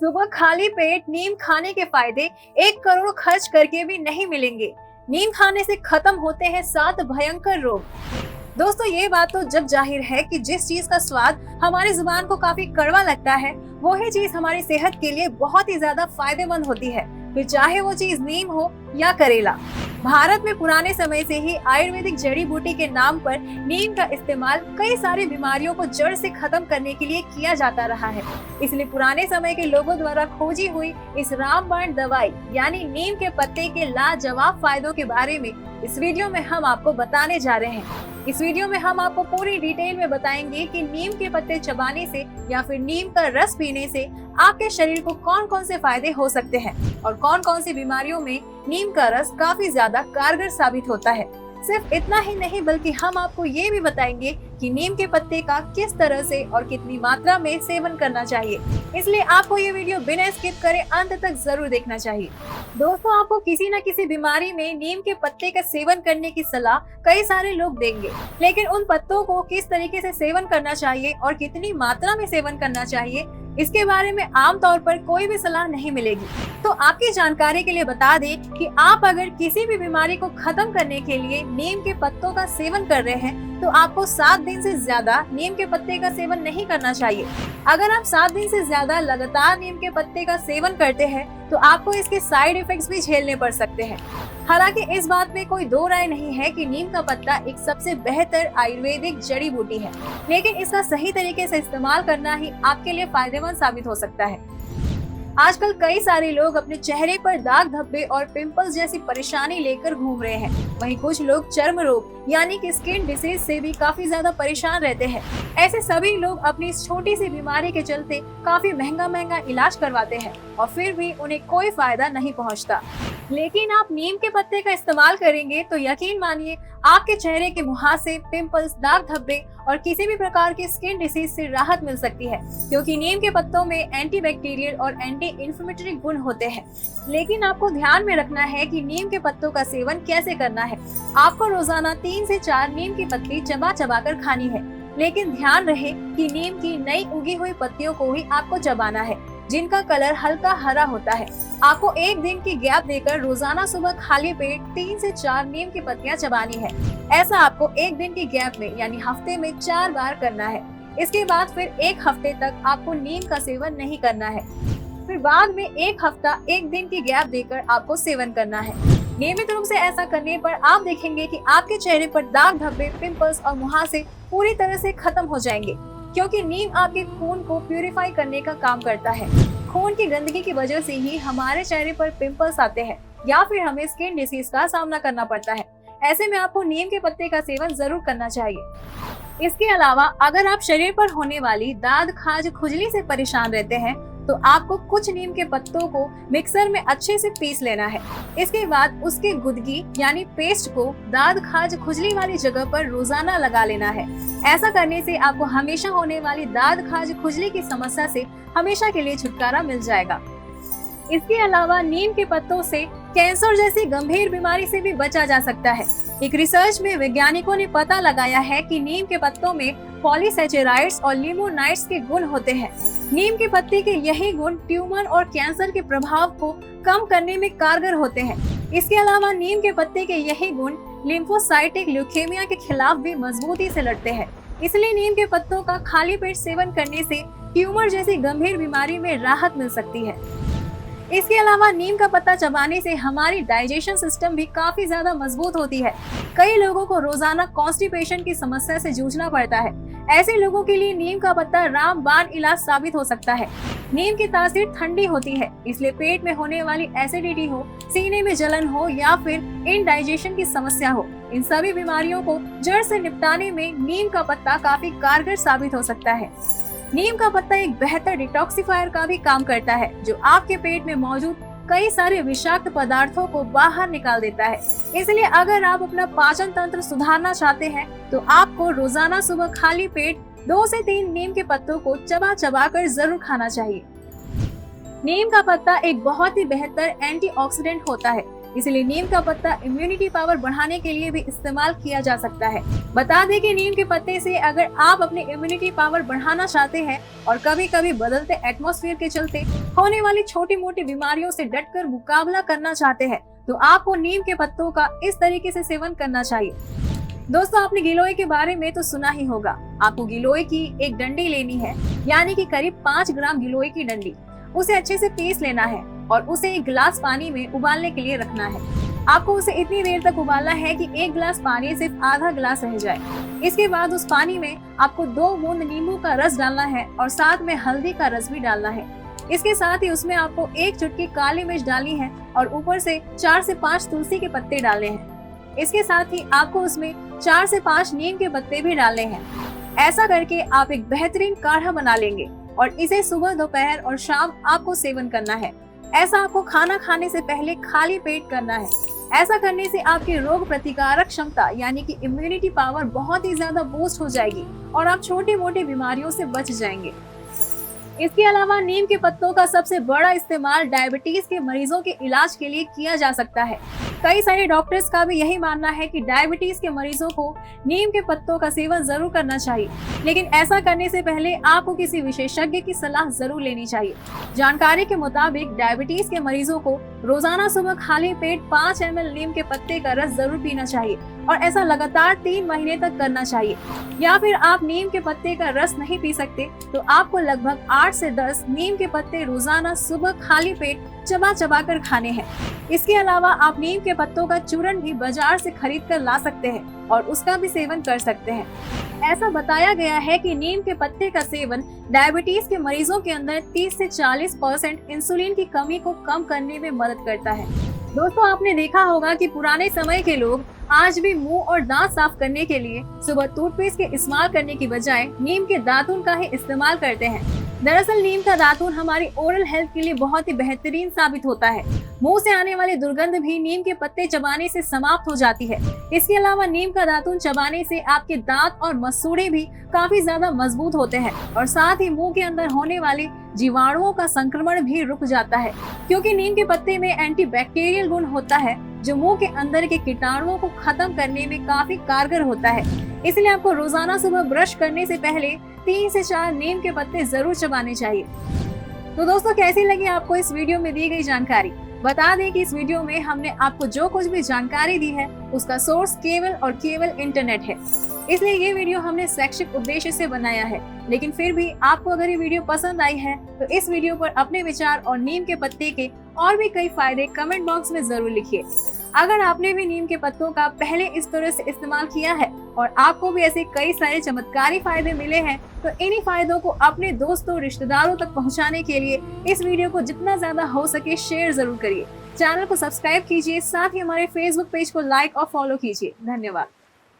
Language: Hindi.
सुबह खाली पेट नीम खाने के फायदे 1 करोड़ खर्च करके भी नहीं मिलेंगे। नीम खाने से खत्म होते हैं 7 भयंकर रोग। दोस्तों, ये बात तो जग जाहिर है कि जिस चीज का स्वाद हमारी जुबान को काफी कड़वा लगता है, वही चीज हमारी सेहत के लिए बहुत ही ज्यादा फायदेमंद होती है, फिर चाहे वो चीज नीम हो या करेला। भारत में पुराने समय से ही आयुर्वेदिक जड़ी बूटी के नाम पर नीम का इस्तेमाल कई सारी बीमारियों को जड़ से खत्म करने के लिए किया जाता रहा है। इसलिए पुराने समय के लोगों द्वारा खोजी हुई इस रामबाण दवाई यानी नीम के पत्ते के लाजवाब फायदों के बारे में इस वीडियो में हम आपको बताने जा रहे हैं। इस वीडियो में हम आपको पूरी डिटेल में बताएंगे कि नीम के पत्ते चबाने से या फिर नीम का रस पीने से आपके शरीर को कौन कौन से फायदे हो सकते हैं और कौन कौन सी बीमारियों में नीम का रस काफी ज्यादा कारगर साबित होता है। सिर्फ इतना ही नहीं बल्कि हम आपको ये भी बताएंगे कि नीम के पत्ते का किस तरह से और कितनी मात्रा में सेवन करना चाहिए। इसलिए आपको ये वीडियो बिना स्किप करे अंत तक जरूर देखना चाहिए। दोस्तों, आपको किसी न किसी बीमारी में नीम के पत्ते का सेवन करने की सलाह कई सारे लोग देंगे, लेकिन उन पत्तों को किस तरीके से सेवन करना चाहिए और कितनी मात्रा में सेवन करना चाहिए, इसके बारे में आमतौर पर कोई भी सलाह नहीं मिलेगी। तो आपकी जानकारी के लिए बता दें कि आप अगर किसी भी बीमारी को खत्म करने के लिए नीम के पत्तों का सेवन कर रहे हैं तो आपको 7 दिन से ज्यादा नीम के पत्ते का सेवन नहीं करना चाहिए। अगर आप 7 दिन से ज्यादा लगातार नीम के पत्ते का सेवन करते हैं तो आपको इसके साइड इफेक्ट्स भी झेलने पड़ सकते हैं। हालांकि इस बात में कोई दो राय नहीं है कि नीम का पत्ता एक सबसे बेहतर आयुर्वेदिक जड़ी बूटी है, लेकिन इसका सही तरीके से इस्तेमाल करना ही आपके लिए फायदेमंद साबित हो सकता है। आजकल कई सारे लोग अपने चेहरे पर दाग धब्बे और पिंपल्स जैसी परेशानी लेकर घूम रहे हैं। वहीं कुछ लोग चर्म रोग यानी कि स्किन डिसीज से भी काफी ज्यादा परेशान रहते हैं। ऐसे सभी लोग अपनी इस छोटी सी बीमारी के चलते काफी महंगा इलाज करवाते हैं और फिर भी उन्हें कोई फायदा नहीं पहुंचता। लेकिन आप नीम के पत्ते का इस्तेमाल करेंगे तो यकीन मानिए आपके चेहरे के मुहासे, पिंपल्स, दाग धब्बे और किसी भी प्रकार की स्किन डिसीज से राहत मिल सकती है, क्योंकि नीम के पत्तों में एंटीबैक्टीरियल और एंटी इन्फ्लेमेटरी गुण होते हैं। लेकिन आपको ध्यान में रखना है कि नीम के पत्तों का सेवन कैसे करना है। आपको रोजाना 3 से 4 नीम की पत्ती चबा कर खानी है, लेकिन ध्यान रहे कि नीम की नई उगी हुई पत्तियों को ही आपको चबाना है, जिनका कलर हल्का हरा होता है। आपको 1 दिन की गैप देकर रोजाना सुबह खाली पेट 3 से 4 नीम की पत्तियां चबानी है। ऐसा आपको 1 दिन की गैप में यानी हफ्ते में 4 बार करना है। इसके बाद फिर 1 हफ्ते तक आपको नीम का सेवन नहीं करना है। फिर बाद में 1 हफ्ता 1 दिन की गैप देकर आपको सेवन करना है। नियमित रूप से ऐसा करने पर आप देखेंगे कि आपके चेहरे पर दाग धब्बे, पिंपल्स और मुहासे पूरी तरह से खत्म हो जाएंगे, क्योंकि नीम आपके खून को प्यूरिफाई करने का काम करता है। खून की गंदगी की वजह से ही हमारे चेहरे पर पिंपल्स आते हैं या फिर हमें स्किन डिसीज का सामना करना पड़ता है। ऐसे में आपको नीम के पत्ते का सेवन जरूर करना चाहिए। इसके अलावा अगर आप शरीर पर होने वाली दाद, खाज, खुजली से परेशान रहते हैं तो आपको कुछ नीम के पत्तों को मिक्सर में अच्छे से पीस लेना है। इसके बाद उसके गुदगी यानी पेस्ट को दाद, खाज, खुजली वाली जगह पर रोजाना लगा लेना है। ऐसा करने से आपको हमेशा होने वाली दाद, खाज, खुजली की समस्या से हमेशा के लिए छुटकारा मिल जाएगा। इसके अलावा नीम के पत्तों से कैंसर जैसी गंभीर बीमारी से भी बचा जा सकता है। एक रिसर्च में वैज्ञानिकों ने पता लगाया है कि नीम के पत्तों में पॉलीसैचेराइड्स और लिमोनाइड्स के गुण होते हैं। नीम के पत्ते के यही गुण ट्यूमर और कैंसर के प्रभाव को कम करने में कारगर होते हैं। इसके अलावा नीम के पत्ते के यही गुण लिम्फोसाइटिक ल्यूकेमिया के खिलाफ भी मजबूती से लड़ते हैं। इसलिए नीम के पत्तों का खाली पेट सेवन करने से ट्यूमर जैसी गंभीर बीमारी में राहत मिल सकती है। इसके अलावा नीम का पत्ता चबाने से हमारी डाइजेशन सिस्टम भी काफी ज्यादा मजबूत होती है। कई लोगों को रोजाना कॉन्स्टिपेशन की समस्या से जूझना पड़ता है। ऐसे लोगों के लिए नीम का पत्ता रामबाण इलाज साबित हो सकता है। नीम की तासीर ठंडी होती है, इसलिए पेट में होने वाली एसिडिटी हो, सीने में जलन हो या फिर इनडाइजेशन की समस्या हो, इन सभी बीमारियों को जड़ से निपटाने में नीम का पत्ता काफी कारगर साबित हो सकता है। नीम का पत्ता एक बेहतर डिटॉक्सिफायर का भी काम करता है, जो आपके पेट में मौजूद कई सारे विषाक्त पदार्थों को बाहर निकाल देता है। इसलिए अगर आप अपना पाचन तंत्र सुधारना चाहते हैं तो आपको रोजाना सुबह खाली पेट 2 से 3 नीम के पत्तों को चबा कर जरूर खाना चाहिए। नीम का पत्ता एक बहुत ही बेहतर एंटीऑक्सीडेंट होता है, इसलिए नीम का पत्ता इम्यूनिटी पावर बढ़ाने के लिए भी इस्तेमाल किया जा सकता है। बता दें कि नीम के पत्ते से अगर आप अपनी इम्यूनिटी पावर बढ़ाना चाहते हैं और कभी कभी बदलते एटमॉस्फेयर के चलते होने वाली छोटी मोटी बीमारियों से डटकर मुकाबला करना चाहते हैं, तो आपको नीम के पत्तों का इस तरीके से सेवन करना चाहिए। दोस्तों, आपने गिलोय के बारे में तो सुना ही होगा। आपको गिलोय की एक डंडी लेनी है, यानी कि करीब 5 ग्राम गिलोय की डंडी। उसे अच्छे से पीस लेना है और उसे एक गिलास पानी में उबालने के लिए रखना है। आपको उसे इतनी देर तक उबालना है कि 1 गिलास पानी सिर्फ आधा गिलास रह जाए। इसके बाद उस पानी में आपको 2 बूंद नींबू का रस डालना है और साथ में हल्दी का रस भी डालना है। इसके साथ ही उसमें आपको 1 चुटकी काली मिर्च डालनी है और ऊपर से 4 से 5 तुलसी के पत्ते डालने हैं। इसके साथ ही आपको उसमें 4 से 5 नीम के पत्ते भी डालने हैं। ऐसा करके आप एक बेहतरीन काढ़ा बना लेंगे और इसे सुबह, दोपहर और शाम आपको सेवन करना है। ऐसा आपको खाना खाने से पहले खाली पेट करना है। ऐसा करने से आपकी रोग प्रतिकारक क्षमता यानी कि इम्यूनिटी पावर बहुत ही ज्यादा बूस्ट हो जाएगी और आप छोटी मोटी बीमारियों से बच जाएंगे। इसके अलावा नीम के पत्तों का सबसे बड़ा इस्तेमाल डायबिटीज के मरीजों के इलाज के लिए किया जा सकता है। कई सारे डॉक्टर्स का भी यही मानना है कि डायबिटीज के मरीजों को नीम के पत्तों का सेवन जरूर करना चाहिए, लेकिन ऐसा करने से पहले आपको किसी विशेषज्ञ की सलाह जरूर लेनी चाहिए। जानकारी के मुताबिक डायबिटीज के मरीजों को रोजाना सुबह खाली पेट 5 ml नीम के पत्ते का रस जरूर पीना चाहिए और ऐसा लगातार 3 महीने तक करना चाहिए। या फिर आप नीम के पत्ते का रस नहीं पी सकते तो आपको लगभग 8 से 10 नीम के पत्ते रोजाना सुबह खाली पेट चबा चबा कर खाने हैं। इसके अलावा आप नीम के पत्तों का चूर्ण भी बाजार से खरीद कर ला सकते हैं और उसका भी सेवन कर सकते हैं। ऐसा बताया गया है कि नीम के पत्ते का सेवन डायबिटीज के मरीजों के अंदर 30 से 40% इंसुलिन की कमी को कम करने में मदद करता है। दोस्तों, आपने देखा होगा कि पुराने समय के लोग आज भी मुंह और दांत साफ करने के लिए सुबह टूथपेस्ट के इस्तेमाल करने की बजाय नीम के दातुन का ही इस्तेमाल करते हैं। दरअसल नीम का दातुन हमारी ओरल हेल्थ के लिए बहुत ही बेहतरीन साबित होता है। मुंह से आने वाली दुर्गंध भी नीम के पत्ते चबाने से समाप्त हो जाती है। इसके अलावा नीम का दातुन चबाने से आपके दांत और मसूड़े भी काफी ज्यादा मजबूत होते हैं और साथ ही मुंह के अंदर होने वाले जीवाणुओं का संक्रमण भी रुक जाता है, क्योंकि नीम के पत्ते में एंटीबैक्टीरियल गुण होता है जो मुंह के अंदर के कीटाणुओं को खत्म करने में काफी कारगर होता है। इसलिए आपको रोजाना सुबह ब्रश करने से पहले 3 से 4 नीम के पत्ते जरूर चबाने चाहिए। तो दोस्तों, कैसी लगी आपको इस वीडियो में दी गई जानकारी? बता दें कि इस वीडियो में हमने आपको जो कुछ भी जानकारी दी है उसका सोर्स केवल और केवल इंटरनेट है, इसलिए ये वीडियो हमने शैक्षिक उद्देश्य से बनाया है। लेकिन फिर भी आपको अगर ये वीडियो पसंद आई है तो इस वीडियो पर अपने विचार और नीम के पत्ते के और भी कई फायदे कमेंट बॉक्स में जरूर लिखिए। अगर आपने भी नीम के पत्तों का पहले इस तरह से इस्तेमाल किया है और आपको भी ऐसे कई सारे चमत्कारी फायदे मिले हैं, तो इन्हीं फायदों को अपने दोस्तों, रिश्तेदारों तक पहुंचाने के लिए इस वीडियो को जितना ज्यादा हो सके शेयर जरूर करिए। चैनल को सब्सक्राइब कीजिए, साथ ही हमारे फेसबुक पेज को लाइक और फॉलो कीजिए। धन्यवाद।